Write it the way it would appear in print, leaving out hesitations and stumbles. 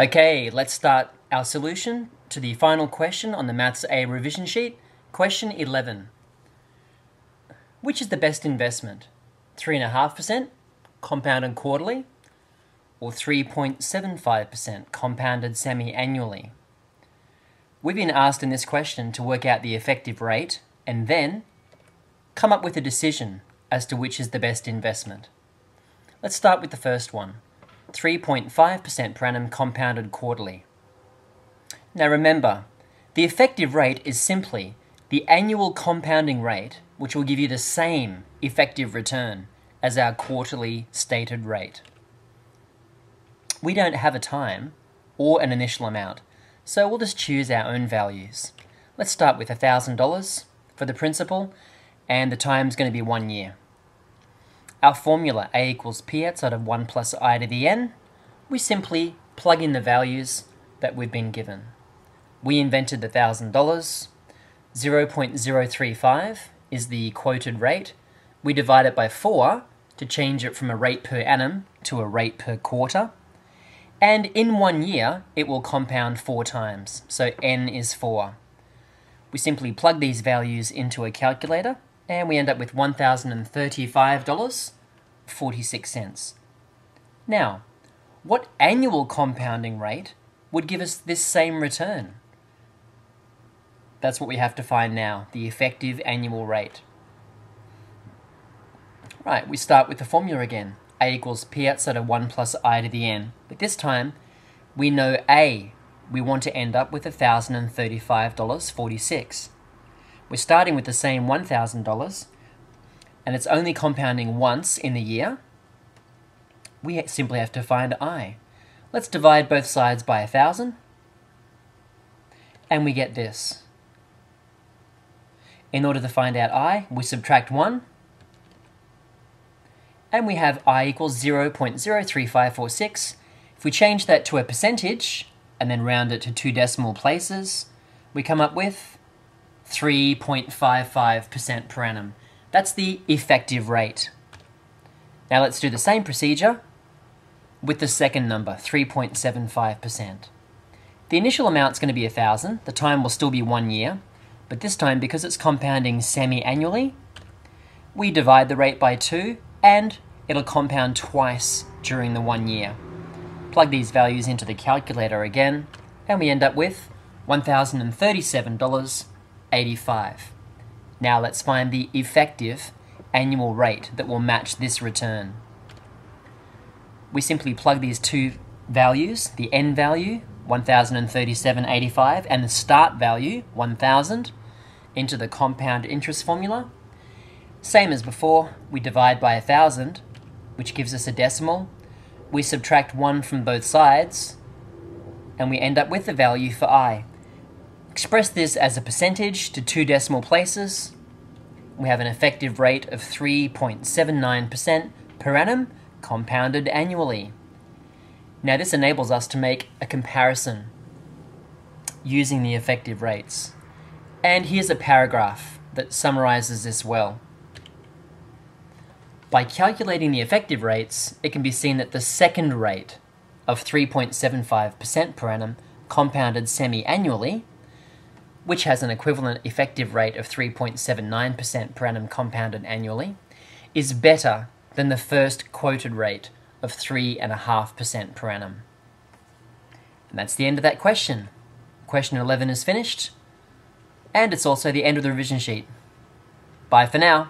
Okay, let's start our solution to the final question on the Maths A revision sheet. Question 11. Which is the best investment? 3.5% compounded quarterly or 3.75% compounded semi-annually? We've been asked in this question to work out the effective rate and then come up with a decision as to which is the best investment. Let's start with the first one, 3.5% per annum compounded quarterly. Now remember, the effective rate is simply the annual compounding rate, which will give you the same effective return as our quarterly stated rate. We don't have a time or an initial amount, so we'll just choose our own values. Let's start with $1,000 for the principal, and the time is going to be 1 year. Our formula, A equals P outside of 1 plus I to the n, we simply plug in the values that we've been given. We invented the $1,000. 0.035 is the quoted rate. We divide it by 4 to change it from a rate per annum to a rate per quarter. And in 1 year, it will compound 4 times, so n is 4. We simply plug these values into a calculator, and we end up with $1,035.46. Now, what annual compounding rate would give us this same return? That's what we have to find now, the effective annual rate. Right, we start with the formula again. A equals P outside of 1 plus I to the n. But this time, we know A. We want to end up with $1,035.46. We're starting with the same $1,000, and it's only compounding once in the year. We simply have to find I. Let's divide both sides by 1,000, and we get this. In order to find out I, we subtract 1, and we have I equals 0.03546. If we change that to a percentage, and then round it to 2 decimal places, we come up with 3.55% per annum. That's the effective rate. Now let's do the same procedure with the second number, 3.75%. The initial amount is going to be 1,000. The time will still be 1 year, but this time, because it's compounding semi-annually, we divide the rate by 2, and it'll compound twice during the 1 year. Plug these values into the calculator again, and we end up with $1,037.85. Now let's find the effective annual rate that will match this return. We simply plug these two values, the n value, 1,037.85, and the start value, 1,000, into the compound interest formula. Same as before, we divide by 1,000, which gives us a decimal. We subtract 1 from both sides, and we end up with the value for I. Express this as a percentage to 2 decimal places. We have an effective rate of 3.79% per annum, compounded annually. Now this enables us to make a comparison using the effective rates. And here's a paragraph that summarizes this well. By calculating the effective rates, it can be seen that the second rate of 3.75% per annum compounded semi-annually, which has an equivalent effective rate of 3.79% per annum compounded annually, is better than the first quoted rate of 3.5% per annum. And that's the end of that question. Question 11 is finished, and it's also the end of the revision sheet. Bye for now.